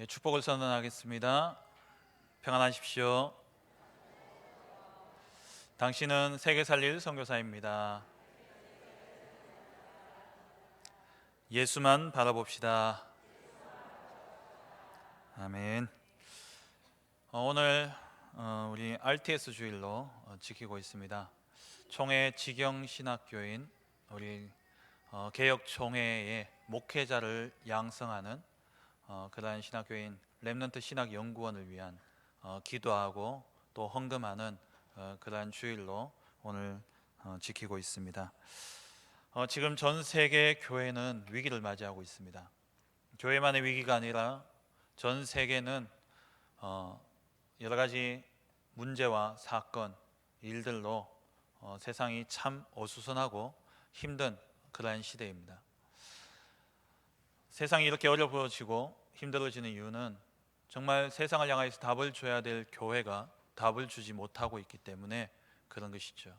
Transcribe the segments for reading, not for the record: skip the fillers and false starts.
축복을 선언하겠습니다. 평안하십시오. 당신은 세계 살릴 선교사입니다. 예수만 바라봅시다. 아멘. 오늘 우리 RTS 주일로 지키고 있습니다. 총회 직영신학교인 우리 개혁 총회의 목회자를 양성하는 그러한 신학교인 렘넌트 신학연구원을 위한 기도하고 또 헌금하는 그러한 주일로 오늘 지키고 있습니다. 지금 전 세계 교회는 위기를 맞이하고 있습니다. 교회만의 위기가 아니라 전 세계는 여러 가지 문제와 사건, 일들로 세상이 참 어수선하고 힘든 그러한 시대입니다. 세상이 이렇게 어려워지고 힘들어지는 이유는 정말 세상을 향해서 답을 줘야 될 교회가 답을 주지 못하고 있기 때문에 그런 것이죠.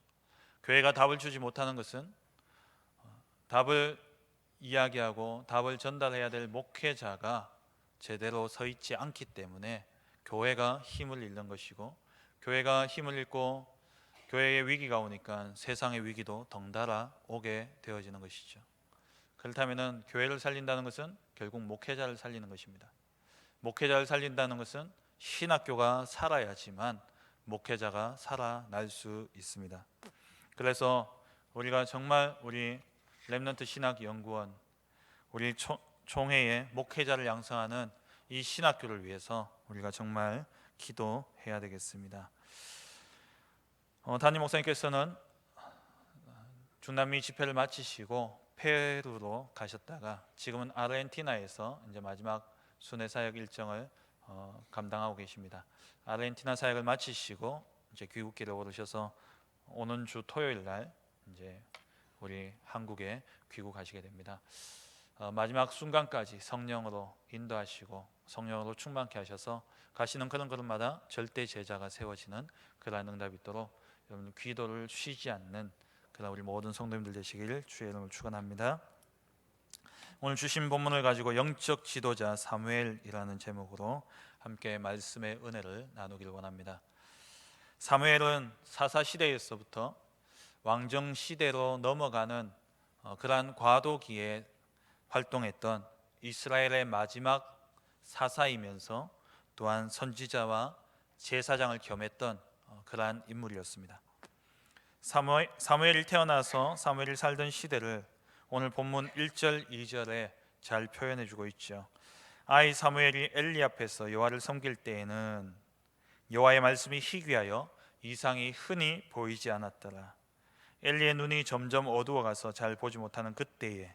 교회가 답을 주지 못하는 것은 답을 이야기하고 답을 전달해야 될 목회자가 제대로 서 있지 않기 때문에 교회가 힘을 잃는 것이고, 교회가 힘을 잃고 교회의 위기가 오니까 세상의 위기도 덩달아 오게 되어지는 것이죠. 그렇다면 교회를 살린다는 것은 결국 목회자를 살리는 것입니다. 목회자를 살린다는 것은 신학교가 살아야지만 목회자가 살아날 수 있습니다. 그래서 우리가 정말 우리 렘넌트 신학연구원, 우리 총회의 목회자를 양성하는 이 신학교를 위해서 우리가 정말 기도해야 되겠습니다. 담임 목사님께서는 중남미 집회를 마치시고 페루로 가셨다가 지금은 아르헨티나에서 이제 마지막 순회 사역 일정을 감당하고 계십니다. 아르헨티나 사역을 마치시고 이제 귀국길에 오르셔서 오는 주 토요일 날 이제 우리 한국에 귀국하시게 됩니다. 마지막 순간까지 성령으로 인도하시고 성령으로 충만케 하셔서 가시는 그런 걸음마다 절대 제자가 세워지는 그러한 응답이 있도록 여러분 기도를 쉬지 않는 그러나 우리 모든 성도님들 되시길 주의 이름으로 축원합니다. 오늘 주신 본문을 가지고 영적 지도자 사무엘이라는 제목으로 함께 말씀의 은혜를 나누기를 원합니다. 사무엘은 사사 시대에서부터 왕정 시대로 넘어가는 그러한 과도기에 활동했던 이스라엘의 마지막 사사이면서 또한 선지자와 제사장을 겸했던 그러한 인물이었습니다. 사무엘이 태어나서 사무엘이 살던 시대를 오늘 본문 1절 2절에 잘 표현해 주고 있죠. 아이 사무엘이 엘리 앞에서 여호와를 섬길 때에는 여호와의 말씀이 희귀하여 이상이 흔히 보이지 않았더라. 엘리의 눈이 점점 어두워가서 잘 보지 못하는 그때에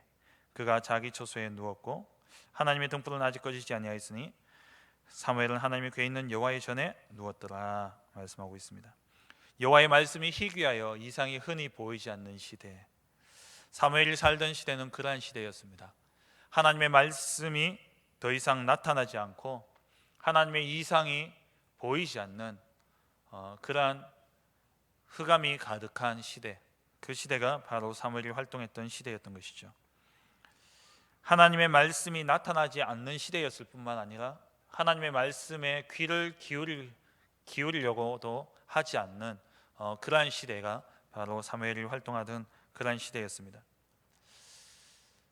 그가 자기 처소에 누웠고 하나님의 등불은 아직 꺼지지 아니하였으니 사무엘은 하나님의 궤에 있는 여호와의 전에 누웠더라 말씀하고 있습니다. 여호와의 말씀이 희귀하여 이상이 흔히 보이지 않는 시대, 사무엘이 살던 시대는 그러한 시대였습니다. 하나님의 말씀이 더 이상 나타나지 않고 하나님의 이상이 보이지 않는 그러한 흑암이 가득한 시대, 그 시대가 바로 사무엘이 활동했던 시대였던 것이죠. 하나님의 말씀이 나타나지 않는 시대였을 뿐만 아니라 하나님의 말씀에 귀를 기울이려고도 하지 않는 그러한 시대가 바로 사무엘이 활동하던 그러한 시대였습니다.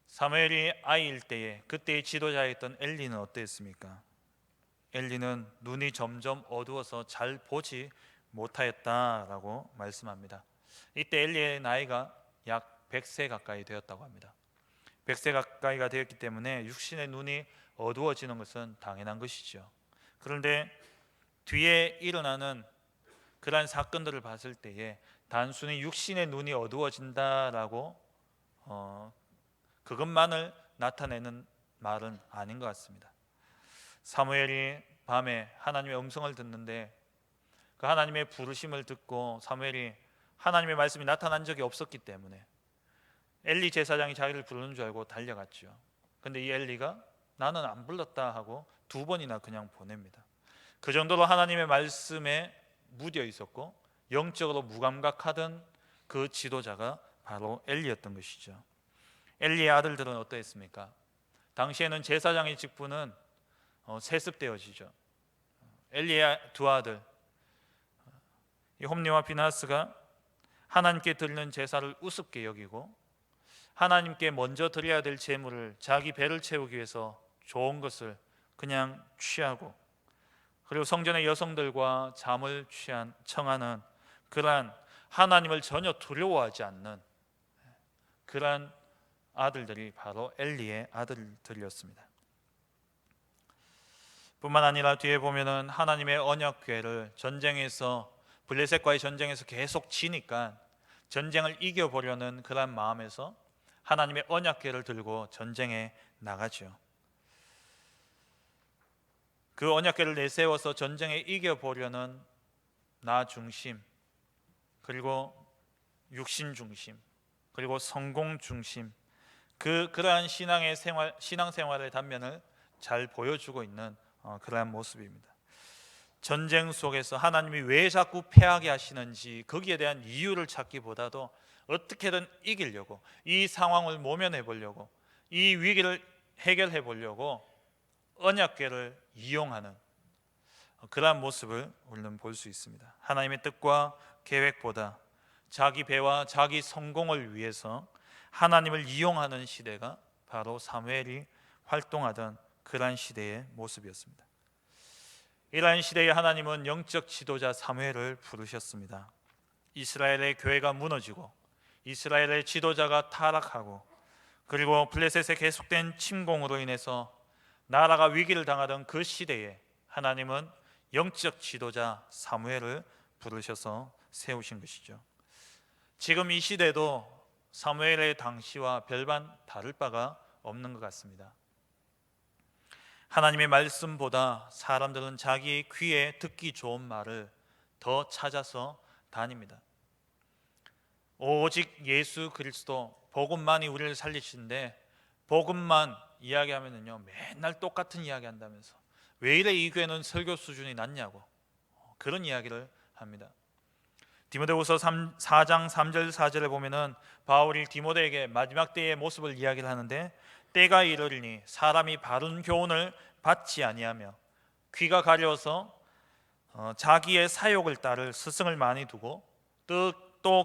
사무엘이 아이일 때에 그때의 지도자였던 엘리는 어땠습니까? 엘리는 눈이 점점 어두워서 잘 보지 못하였다라고 말씀합니다. 이때 엘리의 나이가 약 100세 가까이 되었다고 합니다. 100세 가까이가 되었기 때문에 육신의 눈이 어두워지는 것은 당연한 것이죠. 그런데 뒤에 일어나는 그러한 사건들을 봤을 때에 단순히 육신의 눈이 어두워진다라고 그것만을 나타내는 말은 아닌 것 같습니다. 사무엘이 밤에 하나님의 음성을 듣는데 그 하나님의 부르심을 듣고 사무엘이 하나님의 말씀이 나타난 적이 없었기 때문에 엘리 제사장이 자기를 부르는 줄 알고 달려갔죠. 근데 이 엘리가 나는 안 불렀다 하고 2번이나 그냥 보냅니다. 그 정도로 하나님의 말씀에 무뎌 있었고 영적으로 무감각하던 그 지도자가 바로 엘리였던 것이죠. 엘리의 아들들은 어떠했습니까? 당시에는 제사장의 직분은 세습되어지죠. 엘리의 두 아들 이 홈리와 비나스가 하나님께 드리는 제사를 우습게 여기고 하나님께 먼저 드려야 될 제물을 자기 배를 채우기 위해서 좋은 것을 그냥 취하고, 그리고 성전의 여성들과 잠을 청하는 그러한 하나님을 전혀 두려워하지 않는 그러한 아들들이 바로 엘리의 아들들이었습니다. 뿐만 아니라 뒤에 보면은 하나님의 언약궤를 전쟁에서 블레셋과의 전쟁에서 계속 지니까 전쟁을 이겨보려는 그런 마음에서 하나님의 언약궤를 들고 전쟁에 나가죠. 그 언약궤를 내세워서 전쟁에 이겨보려는 나 중심, 그리고 육신 중심, 그리고 성공 중심, 그러한 신앙생활의 단면을 잘 보여주고 있는 그러한 모습입니다. 전쟁 속에서 하나님이 왜 자꾸 패하게 하시는지 거기에 대한 이유를 찾기보다도 어떻게든 이기려고, 이 상황을 모면해 보려고, 이 위기를 해결해 보려고 언약궤를 이용하는 그러한 모습을 우리는 볼 수 있습니다. 하나님의 뜻과 계획보다 자기 배와 자기 성공을 위해서 하나님을 이용하는 시대가 바로 사무엘이 활동하던 그러한 시대의 모습이었습니다. 이러한 시대에 하나님은 영적 지도자 사무엘을 부르셨습니다. 이스라엘의 교회가 무너지고 이스라엘의 지도자가 타락하고, 그리고 블레셋의 계속된 침공으로 인해서 나라가 위기를 당하던 그 시대에 하나님은 영적 지도자 사무엘을 부르셔서 세우신 것이죠. 지금 이 시대도 사무엘의 당시와 별반 다를 바가 없는 것 같습니다. 하나님의 말씀보다 사람들은 자기 귀에 듣기 좋은 말을 더 찾아서 다닙니다. 오직 예수 그리스도 복음만이 우리를 살리시는데, 복음만 이야기하면은요 맨날 똑같은 이야기 한다면서 왜 이래 이 교회는 설교 수준이 낮냐고 그런 이야기를 합니다. 디모데후서 4장 3절 4절에 보면은 바울이 디모데에게 마지막 때의 모습을 이야기를 하는데, 때가 이르리니 사람이 바른 교훈을 받지 아니하며 귀가 가려워서 자기의 사욕을 따를 스승을 많이 두고 또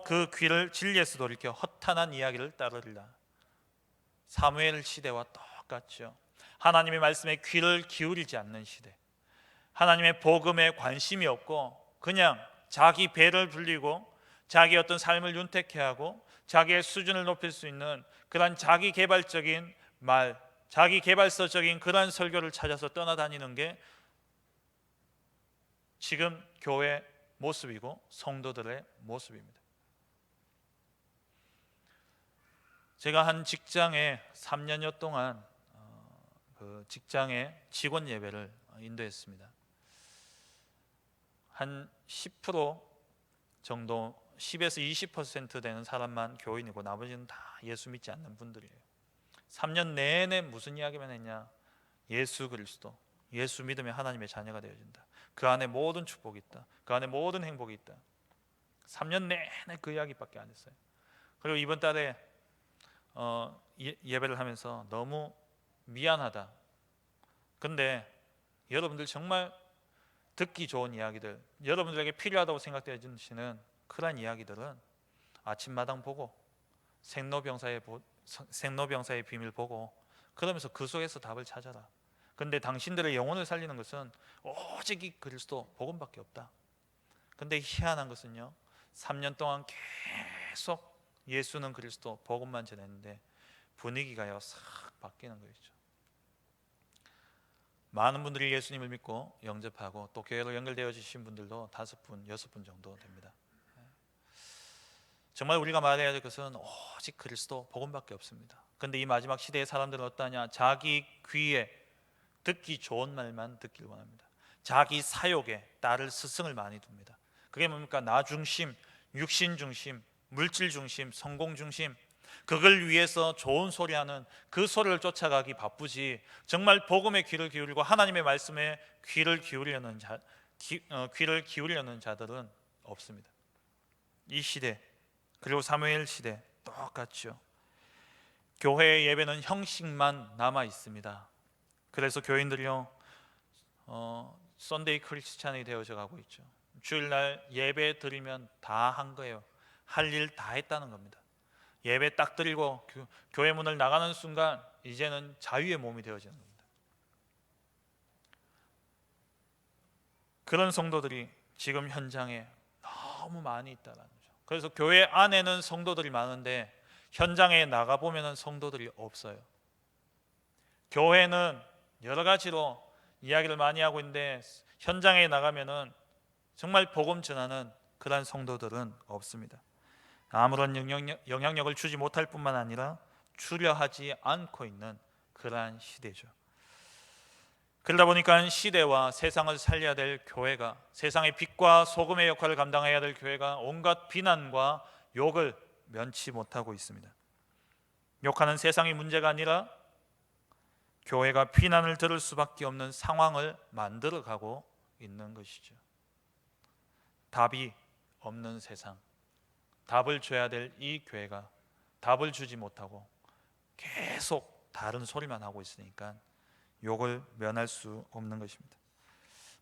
그 귀를 진리에서 돌이켜 허탄한 이야기를 따르리라. 사무엘 시대와 똑같죠. 하나님의 말씀에 귀를 기울이지 않는 시대, 하나님의 복음에 관심이 없고 그냥 자기 배를 불리고 자기 어떤 삶을 윤택해 하고 자기의 수준을 높일 수 있는 그런 자기 개발적인 말, 자기 개발서적인 그런 설교를 찾아서 떠나다니는 게 지금 교회 모습이고 성도들의 모습입니다. 제가 한 직장에 3년여 동안 그 직장의 직원 예배를 인도했습니다. 한 10% 정도, 10에서 20% 되는 사람만 교인이고 나머지는 다 예수 믿지 않는 분들이에요. 3년 내내 무슨 이야기만 했냐? 예수 그리스도, 예수 믿으면 하나님의 자녀가 되어진다. 그 안에 모든 축복이 있다. 그 안에 모든 행복이 있다. 3년 내내 그 이야기밖에 안 했어요. 그리고 이번 달에 예배를 하면서 너무 미안하다. 근데 여러분들 정말 듣기 좋은 이야기들, 여러분들에게 필요하다고 생각되시는 그런 이야기들은 아침마당 보고 생로병사의 비밀 보고 그러면서 그 속에서 답을 찾아라. 근데 당신들의 영혼을 살리는 것은 오직 이 그리스도 복음밖에 없다. 근데 희한한 것은요, 3년 동안 계속 예수는 그리스도 복음만 전했는데 분위기가요 싹 바뀌는 거죠. 많은 분들이 예수님을 믿고 영접하고 또 교회로 연결되어지신 분들도 5분, 6분 정도 됩니다. 정말 우리가 말해야 될 것은 오직 그리스도 복음밖에 없습니다. 그런데 이 마지막 시대의 사람들은 어떠하냐? 자기 귀에 듣기 좋은 말만 듣길 원합니다. 자기 사욕에 따를 스승을 많이 둡니다. 그게 뭡니까? 나 중심, 육신 중심, 물질 중심, 성공 중심, 그걸 위해서 좋은 소리하는 그 소리를 쫓아가기 바쁘지 정말 복음에 귀를 기울이고 하나님의 말씀에 귀를 기울이려는 자들은 없습니다. 이 시대 그리고 사무엘 시대 똑같죠. 교회의 예배는 형식만 남아 있습니다. 그래서 교인들이요 썬데이 크리스찬이 되어져 가고 있죠. 주일날 예배 드리면 다 한 거예요. 할 일 다 했다는 겁니다. 예배 딱 드리고 교회 문을 나가는 순간 이제는 자유의 몸이 되어지는 겁니다. 그런 성도들이 지금 현장에 너무 많이 있다는 거죠. 그래서 교회 안에는 성도들이 많은데 현장에 나가 보면은 성도들이 없어요. 교회는 여러 가지로 이야기를 많이 하고 있는데 현장에 나가면은 정말 복음 전하는 그러한 성도들은 없습니다. 아무런 영향력을 주지 못할 뿐만 아니라 주려 하지 않고 있는 그러한 시대죠. 그러다 보니까 시대와 세상을 살려야 될 교회가, 세상의 빛과 소금의 역할을 감당해야 될 교회가 온갖 비난과 욕을 면치 못하고 있습니다. 욕하는 세상이 문제가 아니라 교회가 비난을 들을 수밖에 없는 상황을 만들어가고 있는 것이죠. 답이 없는 세상, 답을 줘야 될 이 교회가 답을 주지 못하고 계속 다른 소리만 하고 있으니까 욕을 면할 수 없는 것입니다.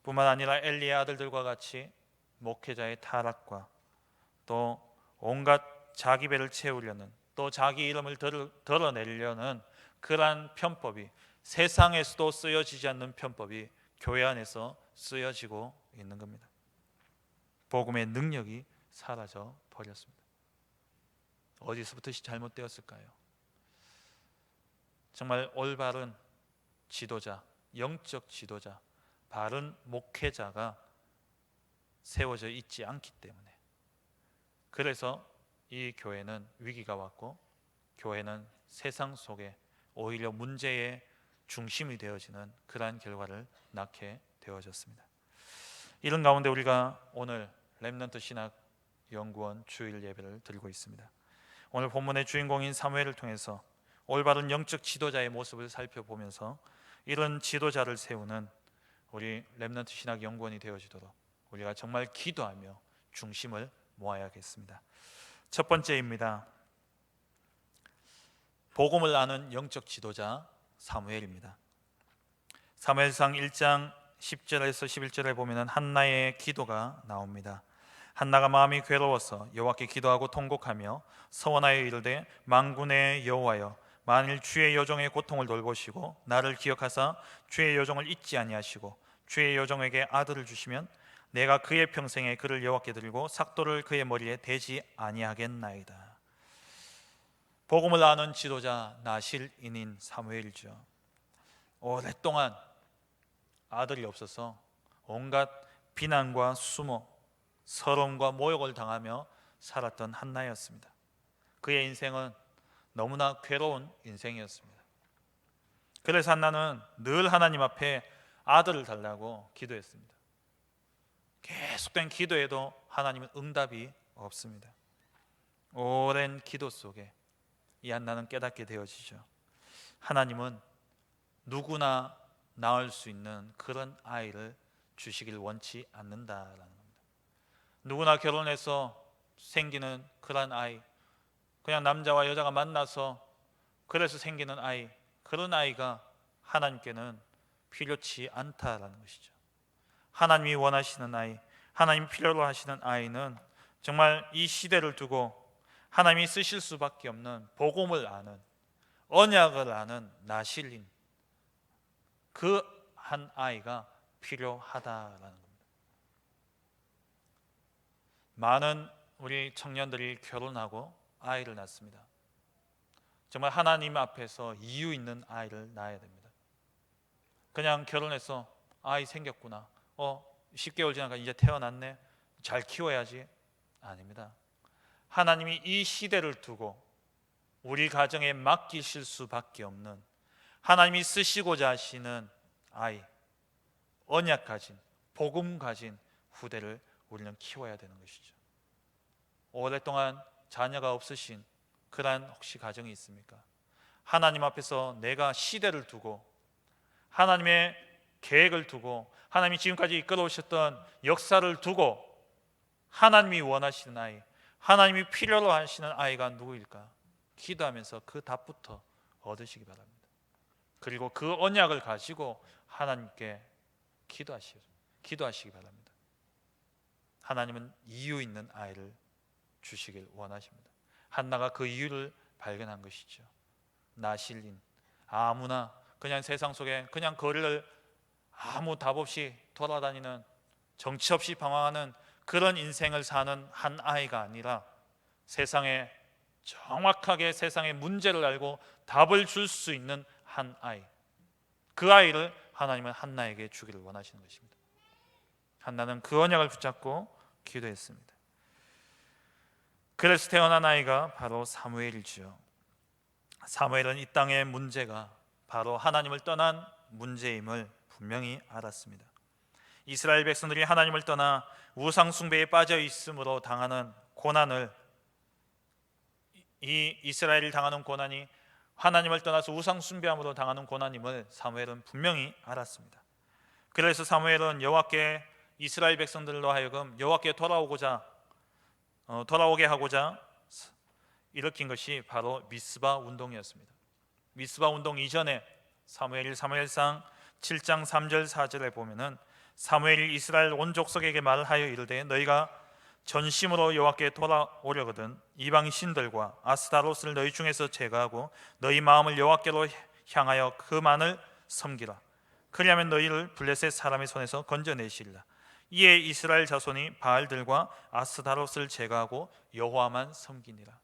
뿐만 아니라 엘리의 아들들과 같이 목회자의 타락과 또 온갖 자기 배를 채우려는, 또 자기 이름을 드러내려는 그러한 편법이, 세상에서도 쓰여지지 않는 편법이 교회 안에서 쓰여지고 있는 겁니다. 복음의 능력이 사라져 버렸습니다. 어디서부터 잘못되었을까요? 정말 올바른 지도자, 영적 지도자, 바른 목회자가 세워져 있지 않기 때문에, 그래서 이 교회는 위기가 왔고 교회는 세상 속에 오히려 문제의 중심이 되어지는 그러한 결과를 낳게 되어졌습니다. 이런 가운데 우리가 오늘 렘넌트 신학 연구원 주일 예배를 드리고 있습니다. 오늘 본문의 주인공인 사무엘을 통해서 올바른 영적 지도자의 모습을 살펴보면서 이런 지도자를 세우는 우리 렘넌트 신학 연구원이 되어지도록 우리가 정말 기도하며 중심을 모아야겠습니다. 첫 번째입니다. 복음을 아는 영적 지도자 사무엘입니다. 사무엘상 1장 10절에서 11절에 보면 한나의 기도가 나옵니다. 한나가 마음이 괴로워서 여호와께 기도하고 통곡하며 서원하여 이르되 만군의 여호와여, 만일 주의 여종의 고통을 돌보시고 나를 기억하사 주의 여종을 잊지 아니하시고 주의 여종에게 아들을 주시면 내가 그의 평생에 그를 여호와께 드리고 삭도를 그의 머리에 대지 아니하겠나이다. 복음을 아는 지도자 나실인인 사무엘이죠. 오랫동안 아들이 없어서 온갖 비난과 수모, 서러움과 모욕을 당하며 살았던 한나였습니다. 그의 인생은 너무나 괴로운 인생이었습니다. 그래서 한나는 늘 하나님 앞에 아들을 달라고 기도했습니다. 계속된 기도에도 하나님은 응답이 없습니다. 오랜 기도 속에 이 한나는 깨닫게 되어지죠. 하나님은 누구나 낳을 수 있는 그런 아이를 주시길 원치 않는다라는 겁니다. 누구나 결혼해서 생기는 그런 아이, 그냥 남자와 여자가 만나서 그래서 생기는 아이, 그런 아이가 하나님께는 필요치 않다라는 것이죠. 하나님이 원하시는 아이, 하나님이 필요로 하시는 아이는 정말 이 시대를 두고 하나님이 쓰실 수밖에 없는 복음을 아는, 언약을 아는 나실인, 그 한 아이가 필요하다라는 겁니다. 많은 우리 청년들이 결혼하고 아이를 낳습니다. 정말 하나님 앞에서 이유 있는 아이를 낳아야 됩니다. 그냥 결혼해서 아이 생겼구나, 10개월 지나가 이제 태어났네, 잘 키워야지. 아닙니다. 하나님이 이 시대를 두고 우리 가정에 맡기실 수밖에 없는, 하나님이 쓰시고자 하시는 아이, 언약 가진, 복음 가진 후대를 우리는 키워야 되는 것이죠. 오랫동안 자녀가 없으신 그러한 혹시 가정이 있습니까? 하나님 앞에서 내가 시대를 두고 하나님의 계획을 두고 하나님이 지금까지 이끌어 오셨던 역사를 두고 하나님이 원하시는 아이, 하나님이 필요로 하시는 아이가 누구일까? 기도하면서 그 답부터 얻으시기 바랍니다. 그리고 그 언약을 가지고 하나님께 기도하시기 바랍니다. 하나님은 이유 있는 아이를 주시길 원하십니다. 한나가 그 이유를 발견한 것이죠. 나실린, 아무나 그냥 세상 속에 그냥 거리를 아무 답 없이 돌아다니는, 정치 없이 방황하는 그런 인생을 사는 한 아이가 아니라 세상에 정확하게 세상의 문제를 알고 답을 줄 수 있는 한 아이, 그 아이를 하나님은 한나에게 주기를 원하시는 것입니다. 한나는 그 언약을 붙잡고 기도했습니다. 그래서 태어난 아이가 바로 사무엘이지요. 사무엘은 이 땅의 문제가 바로 하나님을 떠난 문제임을 분명히 알았습니다. 이스라엘 백성들이 하나님을 떠나 우상 숭배에 빠져 있음으로 당하는 고난을, 이 이스라엘이 당하는 고난이 하나님을 떠나서 우상 숭배함으로 당하는 고난임을 사무엘은 분명히 알았습니다. 그래서 사무엘은 여호와께, 이스라엘 백성들로 하여금 여호와께 돌아오게 하고자 일으킨 것이 바로 미스바 운동이었습니다. 미스바 운동 이전에 사무엘상 7장 3절 4절에 보면은 사무엘이 이스라엘 온 족속에게 말하여 이르되 너희가 전심으로 여호와께 돌아오려거든 이방 신들과 아스타롯을 너희 중에서 제거하고 너희 마음을 여호와께로 향하여 그만을 섬기라. 그리하면 너희를 블레셋 사람의 손에서 건져내시리라. 이에 이스라엘 자손이 바알들과 아스타롯을 제거하고 여호와만 섬기니라.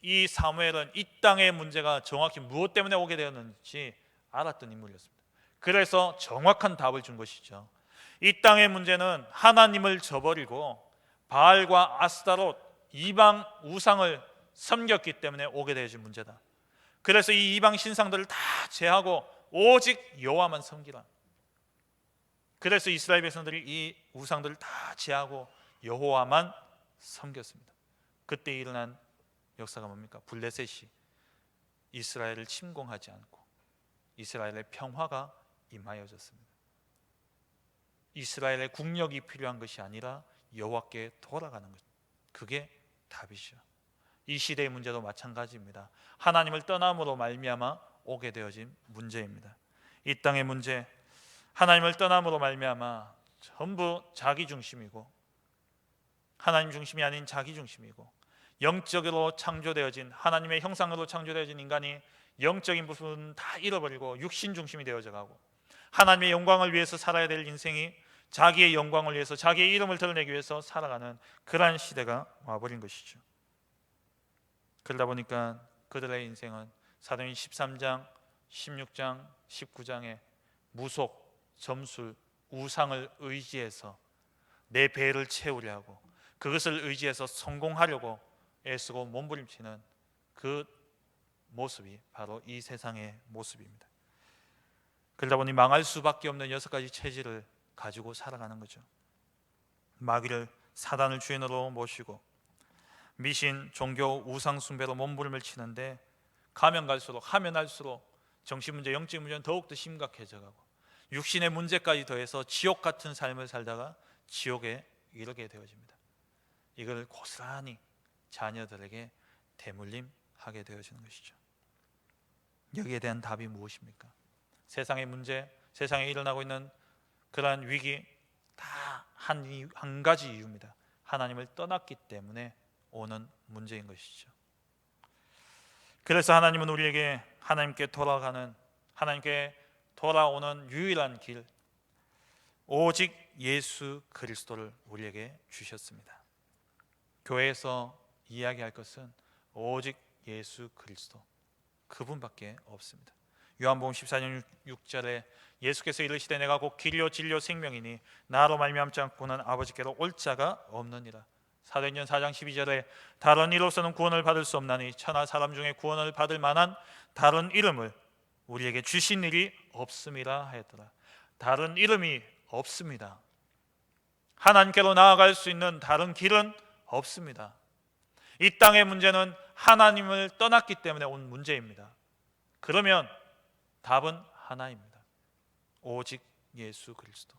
이 사무엘은 이 땅의 문제가 정확히 무엇 때문에 오게 되었는지 알았던 인물이었습니다. 그래서 정확한 답을 준 것이죠. 이 땅의 문제는 하나님을 저버리고 바알과 아스타롯, 이방 우상을 섬겼기 때문에 오게 되어진 문제다. 그래서 이 이방 신상들을 다 제하고 오직 여호와만 섬기라. 그래서 이스라엘 백성들이 이 우상들을 다 제하고 여호와만 섬겼습니다. 그때 일어난 역사가 뭡니까? 블레셋이 이스라엘을 침공하지 않고 이스라엘의 평화가 임하여졌습니다. 이스라엘의 국력이 필요한 것이 아니라 여호와께 돌아가는 것, 그게 답이죠. 이 시대의 문제도 마찬가지입니다. 하나님을 떠남으로 말미암아 오게 되어진 문제입니다. 이 땅의 문제, 하나님을 떠남으로 말미암아 전부 자기 중심이고 하나님 중심이 아닌 자기 중심이고, 영적으로 창조되어진 하나님의 형상으로 창조되어진 인간이 영적인 부분 다 잃어버리고 육신 중심이 되어져 가고, 하나님의 영광을 위해서 살아야 될 인생이 자기의 영광을 위해서, 자기의 이름을 드러내기 위해서 살아가는 그러한 시대가 와버린 것이죠. 그러다 보니까 그들의 인생은 사도행전 13장, 16장, 19장에 무속, 점술, 우상을 의지해서 내 배를 채우려 하고 그것을 의지해서 성공하려고 애쓰고 몸부림치는 그 모습이 바로 이 세상의 모습입니다. 그러다 보니 망할 수밖에 없는 6가지 체질을 가지고 살아가는 거죠. 마귀를, 사단을 주인으로 모시고 미신, 종교, 우상 숭배로 몸부림을 치는데 가면 갈수록, 하면 할수록 정신문제, 영적 문제는 더욱더 심각해져 가고 육신의 문제까지 더해서 지옥 같은 삶을 살다가 지옥에 이르게 되어집니다. 이걸 고스란히 자녀들에게 대물림하게 되어지는 것이죠. 여기에 대한 답이 무엇입니까? 세상의 문제, 세상에 일어나고 있는 그러한 위기 다 한 가지 이유입니다. 하나님을 떠났기 때문에 오는 문제인 것이죠. 그래서 하나님은 우리에게 하나님께 돌아오는 유일한 길, 오직 예수 그리스도를 우리에게 주셨습니다. 교회에서 이야기할 것은 오직 예수 그리스도, 그분밖에 없습니다. 요한복음 14장 6절에 예수께서 이르시되 내가 곧 길이요 진리요 생명이니 나로 말미암지 않고는 아버지께로 올 자가 없느니라. 사도행전 4장 12절에 다른 이로서는 구원을 받을 수 없나니 천하 사람 중에 구원을 받을 만한 다른 이름을 우리에게 주신 일이 없음이라 하였더라. 다른 이름이 없습니다. 하나님께로 나아갈 수 있는 다른 길은 없습니다. 이 땅의 문제는 하나님을 떠났기 때문에 온 문제입니다. 그러면 답은 하나입니다. 오직 예수 그리스도,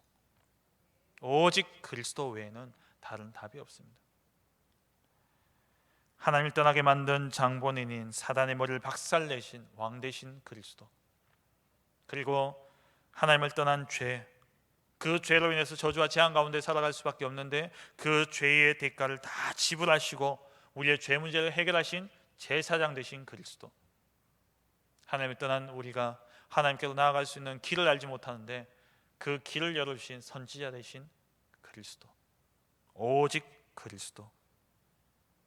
오직 그리스도 외에는 다른 답이 없습니다. 하나님을 떠나게 만든 장본인인 사단의 머리를 박살내신 왕 되신 그리스도, 그리고 하나님을 떠난 죄, 그 죄로 인해서 저주와 재앙 가운데 살아갈 수밖에 없는데 그 죄의 대가를 다 지불하시고 우리의 죄 문제를 해결하신 제사장 되신 그리스도, 하나님을 떠난 우리가 하나님께로 나아갈 수 있는 길을 알지 못하는데 그 길을 열어주신 선지자 되신 그리스도, 오직 그리스도,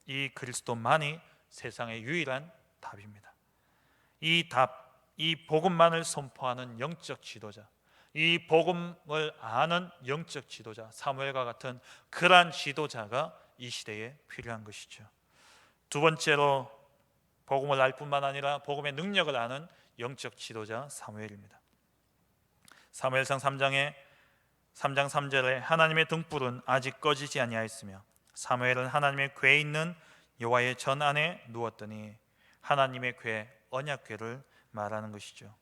이 그리스도만이 세상의 유일한 답입니다. 이 답, 이 복음만을 선포하는 영적 지도자, 이 복음을 아는 영적 지도자, 사무엘과 같은 그러한 지도자가 이 시대에 필요한 것이죠. 두 번째로 복음을 알 뿐만 아니라 복음의 능력을 아는 영적 지도자 사무엘입니다. 사무엘상 3장 3절에 하나님의 등불은 아직 꺼지지 아니하였으며 사무엘은 하나님의 궤에 있는 여호와의 전 안에 누웠더니, 하나님의 궤, 언약궤를 말하는 것이죠.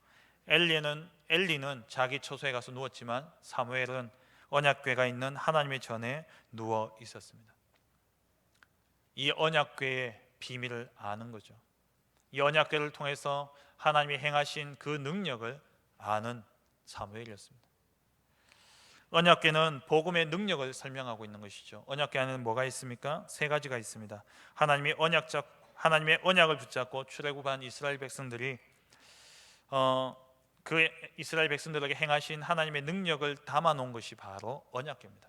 엘리는 자기 처소에 가서 누웠지만 사무엘은 언약궤가 있는 하나님의 전에 누워 있었습니다. 이 언약궤의 비밀을 아는 거죠. 이 언약궤를 통해서 하나님이 행하신 그 능력을 아는 사무엘이었습니다. 언약궤는 복음의 능력을 설명하고 있는 것이죠. 언약궤 안에는 뭐가 있습니까? 세 가지가 있습니다. 하나님의 언약을 붙잡고 출애굽한 이스라엘 백성들이 그 이스라엘 백성들에게 행하신 하나님의 능력을 담아 놓은 것이 바로 언약궤입니다.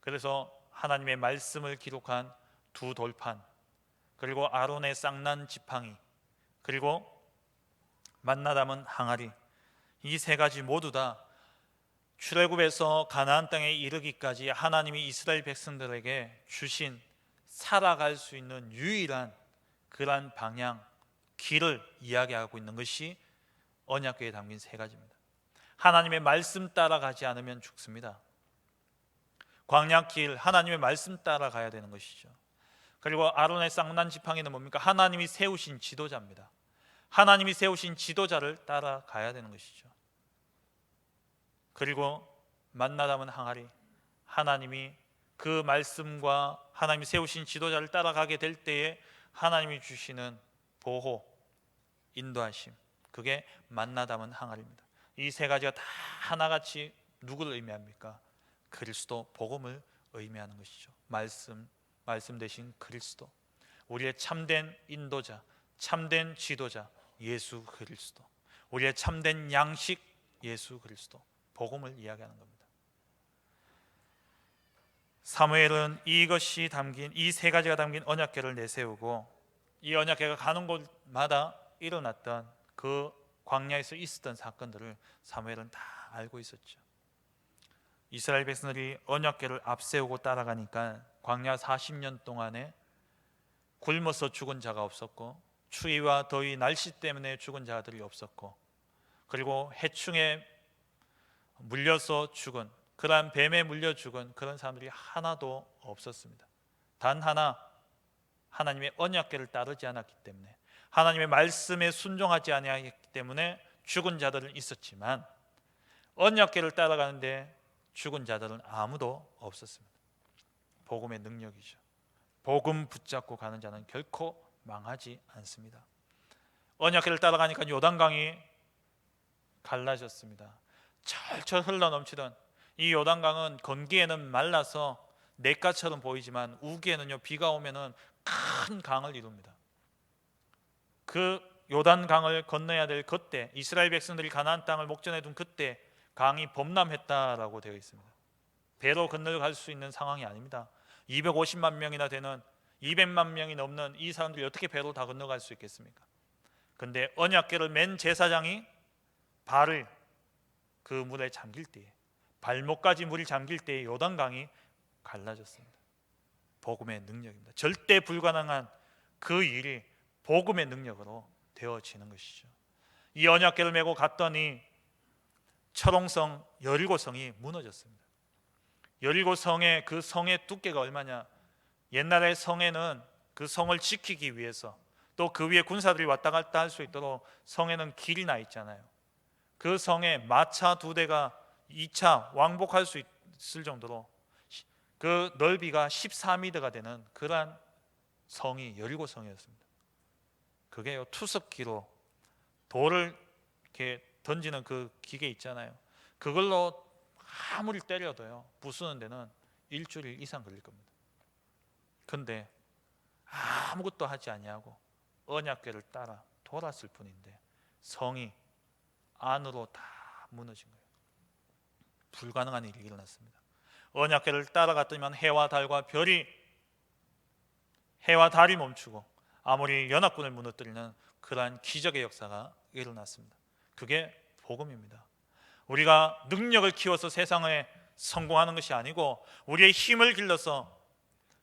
그래서 하나님의 말씀을 기록한 두 돌판, 그리고 아론의 쌍난 지팡이, 그리고 만나 담은 항아리, 이 세 가지 모두 다 출애굽에서 가나안 땅에 이르기까지 하나님이 이스라엘 백성들에게 주신 살아갈 수 있는 유일한 그러한 방향, 길을 이야기하고 있는 것이 언약궤에 담긴 세 가지입니다. 하나님의 말씀 따라가지 않으면 죽습니다. 광야길, 하나님의 말씀 따라가야 되는 것이죠. 그리고 아론의 쌍난 지팡이는 뭡니까? 하나님이 세우신 지도자입니다. 하나님이 세우신 지도자를 따라가야 되는 것이죠. 그리고 만나 담은 항아리, 하나님이 그 말씀과 하나님이 세우신 지도자를 따라가게 될 때에 하나님이 주시는 보호, 인도하심, 그게 만나 담은 항아리입니다. 이 세 가지가 다 하나같이 누구를 의미합니까? 그리스도, 복음을 의미하는 것이죠. 말씀 되신 그리스도, 우리의 참된 인도자, 참된 지도자 예수 그리스도, 우리의 참된 양식 예수 그리스도, 복음을 이야기하는 겁니다. 사무엘은 이것이 담긴, 이 세 가지가 담긴 언약궤를 내세우고, 이 언약궤가 가는 곳마다 일어났던 그 광야에서 있었던 사건들을 사무엘은 다 알고 있었죠. 이스라엘 백성들이 언약궤를 앞세우고 따라가니까 광야 40년 동안에 굶어서 죽은 자가 없었고, 추위와 더위, 날씨 때문에 죽은 자들이 없었고, 그리고 해충에 물려서 죽은, 그러한 뱀에 물려 죽은 그런 사람들이 하나도 없었습니다. 단 하나, 하나님의 언약궤를 따르지 않았기 때문에, 하나님의 말씀에 순종하지 아니하기 때문에 죽은 자들은 있었지만 언약궤를 따라가는데 죽은 자들은 아무도 없었습니다. 복음의 능력이죠. 복음 붙잡고 가는 자는 결코 망하지 않습니다. 언약궤를 따라가니까 요단강이 갈라졌습니다. 철철 흘러넘치던 이 요단강은 건기에는 말라서 냇가처럼 보이지만 우기에는요, 비가 오면은 큰 강을 이룹니다. 그 요단강을 건너야 될 그때, 이스라엘 백성들이 가나안 땅을 목전에 둔 그때 강이 범람했다라고 되어 있습니다. 배로 건너갈 수 있는 상황이 아닙니다. 250만 명이나 되는, 200만 명이 넘는 이 사람들이 어떻게 배로 다 건너갈 수 있겠습니까? 근데 언약궤를 맨 제사장이 발을 그 물에 잠길 때에, 발목까지 물이 잠길 때에 요단강이 갈라졌습니다. 복음의 능력입니다. 절대 불가능한 그 일이 복음의 능력으로 되어지는 것이죠. 이 언약궤를 메고 갔더니 철옹성 여리고성이 무너졌습니다. 여리고성의 그 성의 두께가 얼마냐? 옛날의 성에는 그 성을 지키기 위해서, 또 그 위에 군사들이 왔다 갔다 할 수 있도록 성에는 길이 나 있잖아요. 그 성에 마차 2대가 2차 왕복할 수 있을 정도로 그 넓이가 14m가 되는 그러한 성이 여리고성이었습니다. 그게요, 투석기로 돌을 이렇게 던지는 그 기계 있잖아요. 그걸로 아무리 때려도요 부수는 데는 일주일 이상 걸릴 겁니다. 근데 아무것도 하지 아니하고 언약궤를 따라 돌았을 뿐인데 성이 안으로 다 무너진 거예요. 불가능한 일이 일어났습니다. 언약궤를 따라갔더니만 해와 달이 멈추고 아모리 연합군을 무너뜨리는 그러한 기적의 역사가 일어났습니다. 그게 복음입니다. 우리가 능력을 키워서 세상에 성공하는 것이 아니고 우리의 힘을 길러서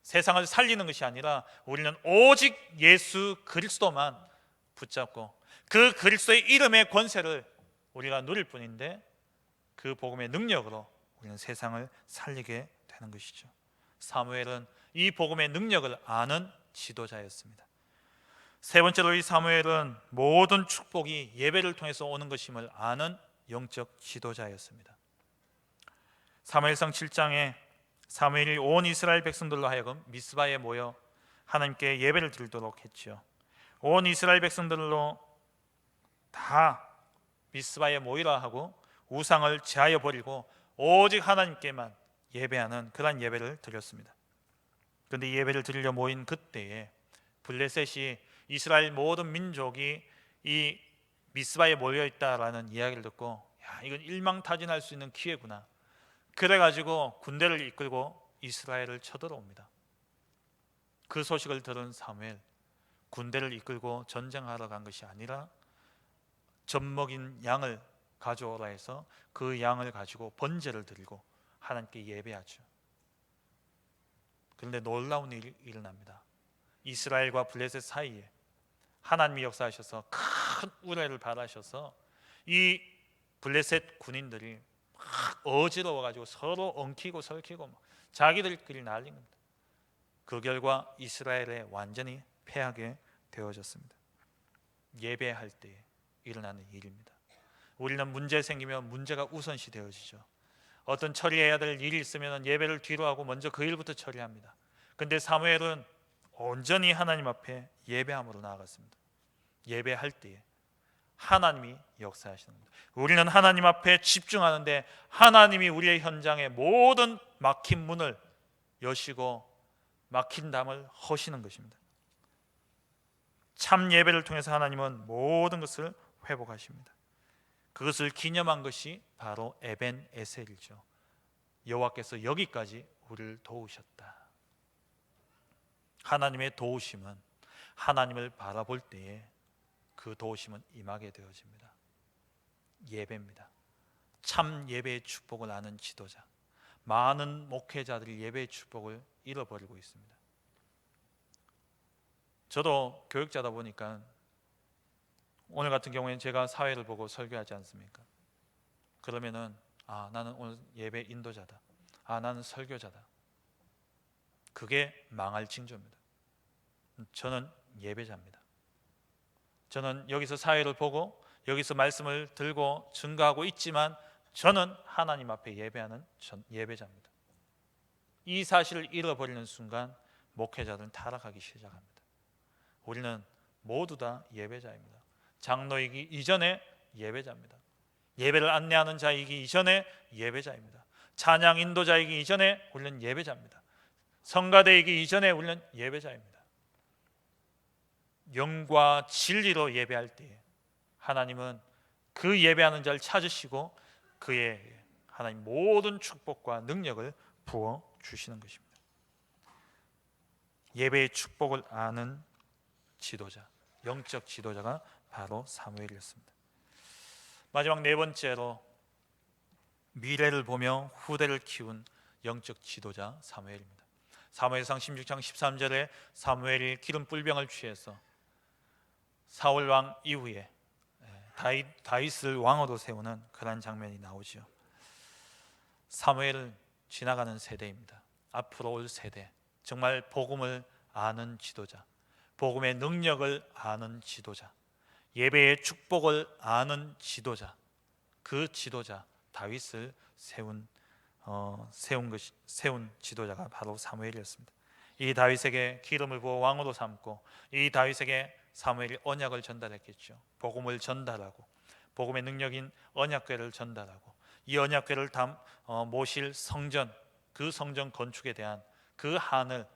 세상을 살리는 것이 아니라 우리는 오직 예수 그리스도만 붙잡고 그 그리스도의 이름의 권세를 우리가 누릴 뿐인데 그 복음의 능력으로 우리는 세상을 살리게 되는 것이죠. 사무엘은 이 복음의 능력을 아는 지도자였습니다. 세 번째로 이 사무엘은 모든 축복이 예배를 통해서 오는 것임을 아는 영적 지도자였습니다. 사무엘상 7장에 사무엘이 온 이스라엘 백성들로 하여금 미스바에 모여 하나님께 예배를 드리도록 했죠. 온 이스라엘 백성들로 다 미스바에 모이라 하고 우상을 제하여 버리고 오직 하나님께만 예배하는 그런 예배를 드렸습니다. 그런데 이 예배를 드리려 모인 그때에 블레셋이 이스라엘 모든 민족이 이 미스바에 모여 있다라는 이야기를 듣고 야, 이건 일망타진할 수 있는 기회구나. 그래가지고 군대를 이끌고 이스라엘을 쳐들어옵니다. 그 소식을 들은 사무엘, 군대를 이끌고 전쟁하러 간 것이 아니라 젖먹인 양을 가져오라 해서 그 양을 가지고 번제를 드리고 하나님께 예배하죠. 그런데 놀라운 일이 일어납니다. 이스라엘과 블레셋 사이에 하나님이 역사하셔서 큰 우레를 발하셔서 이 블레셋 군인들이 막 어지러워가지고 서로 엉키고 설키고 자기들끼리 난린 겁니다. 그 결과 이스라엘에 완전히 패하게 되어졌습니다. 예배할 때 일어나는 일입니다. 우리는 문제 생기면 문제가 우선시 되어지죠. 어떤 처리해야 될 일이 있으면 예배를 뒤로 하고 먼저 그 일부터 처리합니다. 근데 사무엘은 온전히 하나님 앞에 예배함으로 나아갔습니다. 예배할 때에 하나님이 역사하시는 겁니다. 우리는 하나님 앞에 집중하는데 하나님이 우리의 현장에 모든 막힌 문을 여시고 막힌 담을 허시는 것입니다. 참 예배를 통해서 하나님은 모든 것을 회복하십니다. 그것을 기념한 것이 바로 에벤 에셀이죠. 여호와께서 여기까지 우리를 도우셨다. 하나님의 도우심은 하나님을 바라볼 때에 그 도우심은 임하게 되어집니다. 예배입니다. 참 예배의 축복을 아는 지도자, 많은 목회자들이 예배의 축복을 잃어버리고 있습니다. 저도 교육자다 보니까 오늘 같은 경우에는 제가 사회를 보고 설교하지 않습니까? 그러면은 나는 오늘 예배 인도자다. 나는 설교자다. 그게 망할 징조입니다. 저는 예배자입니다. 저는 여기서 사회를 보고 여기서 말씀을 들고 증거하고 있지만 저는 하나님 앞에 예배하는 예배자입니다. 이 사실을 잃어버리는 순간 목회자들은 타락하기 시작합니다. 우리는 모두 다 예배자입니다. 장로이기 이전에 예배자입니다. 예배를 안내하는 자이기 이전에 예배자입니다. 찬양 인도자이기 이전에 우리는 예배자입니다. 성가대이기 이전에 우리는 예배자입니다. 영과 진리로 예배할 때 하나님은 그 예배하는 자를 찾으시고 그의 하나님 모든 축복과 능력을 부어 주시는 것입니다. 예배의 축복을 아는 지도자, 영적 지도자가 바로 사무엘이었습니다. 마지막 네 번째로 미래를 보며 후대를 키운 영적 지도자 사무엘입니다. 사무엘상 16장 13절에 사무엘이 기름 뿔병을 취해서 사울 왕 이후에 다윗을 왕으로 세우는 그런 장면이 나오죠. 사무엘은 지나가는 세대입니다. 앞으로 올 세대, 정말 복음을 아는 지도자, 복음의 능력을 아는 지도자, 예배의 축복을 아는 지도자, 그 지도자 다윗을 세운 지도자가 바로 사무엘이었습니다. 이 다윗에게 기름을 부어 왕으로 삼고 이 다윗에게 사무엘이 언약을 전달했겠죠. 복음을 전달하고 복음의 능력인 언약궤를 전달하고 이 언약궤를 모실 성전, 그 성전 건축에 대한 그 한을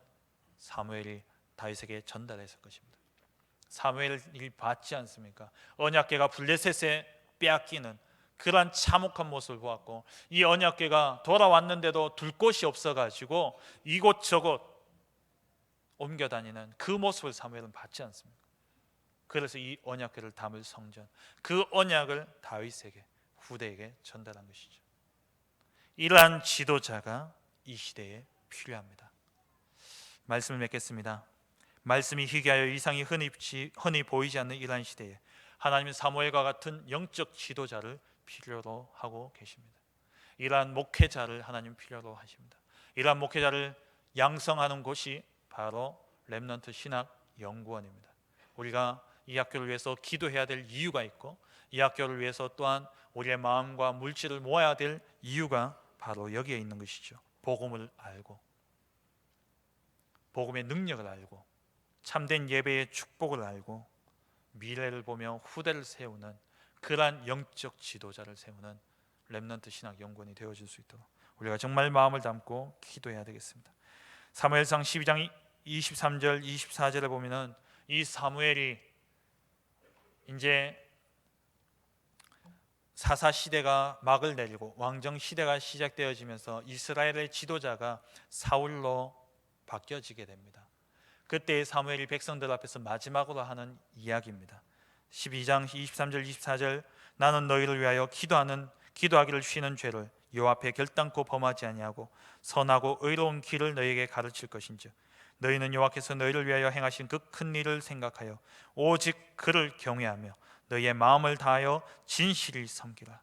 사무엘이 다윗에게 전달했을 것입니다. 사무엘이 봤지 않습니까? 언약궤가 블레셋에 빼앗기는 그러한 참혹한 모습을 보았고, 이 언약궤가 돌아왔는데도 둘 곳이 없어가지고 이곳저곳 옮겨 다니는 그 모습을 사무엘은 봤지 않습니까? 그래서 이 언약궤를 담을 성전, 그 언약을 다윗에게, 후대에게 전달한 것이죠. 이러한 지도자가 이 시대에 필요합니다. 말씀을 맺겠습니다. 말씀이 희귀하여 이상이 흔히 보이지 않는 이러한 시대에 하나님은 사무엘과 같은 영적 지도자를 필요로 하고 계십니다. 이러한 목회자를 하나님 필요로 하십니다. 이러한 목회자를 양성하는 곳이 바로 렘넌트 신학 연구원입니다. 우리가 이 학교를 위해서 기도해야 될 이유가 있고, 이 학교를 위해서 또한 우리의 마음과 물질을 모아야 될 이유가 바로 여기에 있는 것이죠. 복음을 알고, 복음의 능력을 알고, 참된 예배의 축복을 알고, 미래를 보며 후대를 세우는 그러한 영적 지도자를 세우는 렘넌트 신학 연구원이 되어질 수 있도록 우리가 정말 마음을 담고 기도해야 되겠습니다. 사무엘상 12장 23절 24절에 보면은 이 사무엘이 이제 사사 시대가 막을 내리고 왕정 시대가 시작되어지면서 이스라엘의 지도자가 사울로 바뀌어지게 됩니다. 그때 사무엘이 백성들 앞에서 마지막으로 하는 이야기입니다. 12장 23절 24절 나는 너희를 위하여 기도하기를 쉬는 죄를 여호와 앞에 결단코 범하지 아니하고 선하고 의로운 길을 너희에게 가르칠 것인즉 너희는 여호와께서 너희를 위하여 행하신 그 큰 일을 생각하여 오직 그를 경외하며 너희의 마음을 다하여 진실히 섬기라.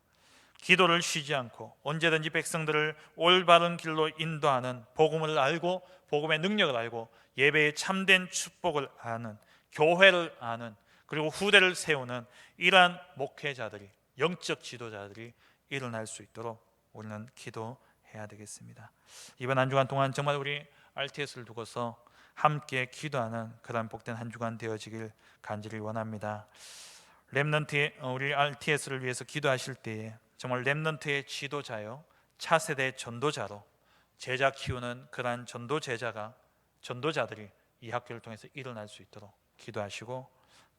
기도를 쉬지 않고 언제든지 백성들을 올바른 길로 인도하는 복음을 알고, 복음의 능력을 알고, 예배의 참된 축복을 아는, 교회를 아는, 그리고 후대를 세우는 이러한 목회자들이, 영적 지도자들이 일어날 수 있도록 우리는 기도해야 되겠습니다. 이번 한 주간 동안 정말 우리 RTS를 두고서 함께 기도하는 그런 복된 한 주간 되어지길 간절히 원합니다. 렘넌트의 우리 RTS를 위해서 기도하실 때에 정말 렘넌트의 지도자요, 차세대 전도자로 제자 키우는 그러한 전도자들이 이 학교를 통해서 일어날 수 있도록 기도하시고,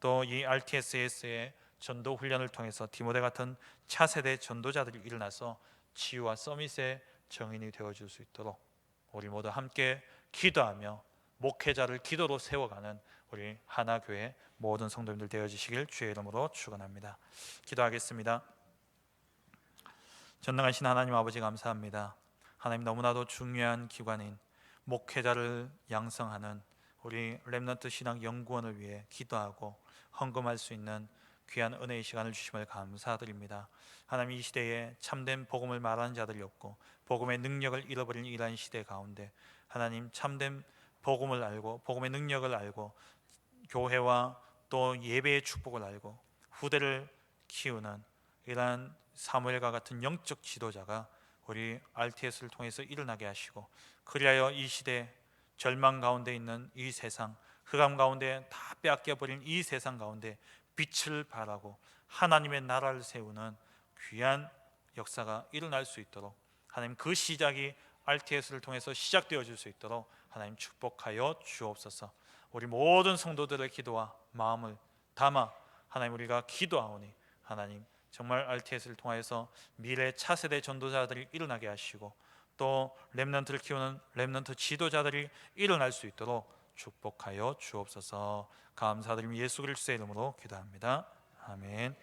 또 이 RTS의 전도 훈련을 통해서 디모데 같은 차세대 전도자들이 일어나서 치유와 서밋의 정인이 되어줄 수 있도록 우리 모두 함께 기도하며 목회자를 기도로 세워가는 우리 하나교회 모든 성도님들 되어주시길 주의 이름으로 축원합니다. 기도하겠습니다. 전능하신 하나님 아버지 감사합니다. 하나님, 너무나도 중요한 기관인 목회자를 양성하는 우리 렘넌트 신학 연구원을 위해 기도하고 헌금할 수 있는 귀한 은혜의 시간을 주심을 감사드립니다. 하나님, 이 시대에 참된 복음을 말하는 자들이 없고 복음의 능력을 잃어버린 이러한 시대 가운데 하나님, 참된 복음을 알고 복음의 능력을 알고 교회와 또 예배의 축복을 알고 후대를 키우는 이러한 사무엘과 같은 영적 지도자가 우리 RTS를 통해서 일어나게 하시고, 그리하여 이 시대 절망 가운데 있는 이 세상, 흑암 가운데 다 빼앗겨버린 이 세상 가운데 빛을 발하고 하나님의 나라를 세우는 귀한 역사가 일어날 수 있도록 하나님, 그 시작이 RTS를 통해서 시작되어질 수 있도록 하나님 축복하여 주옵소서. 우리 모든 성도들의 기도와 마음을 담아 하나님 우리가 기도하오니 하나님 정말 RTS를 통해서 미래 차세대 전도자들이 일어나게 하시고, 또 렘넌트를 키우는 렘넌트 지도자들이 일어날 수 있도록 축복하여 주옵소서. 감사드리며 예수 그리스도의 이름으로 기도합니다. 아멘.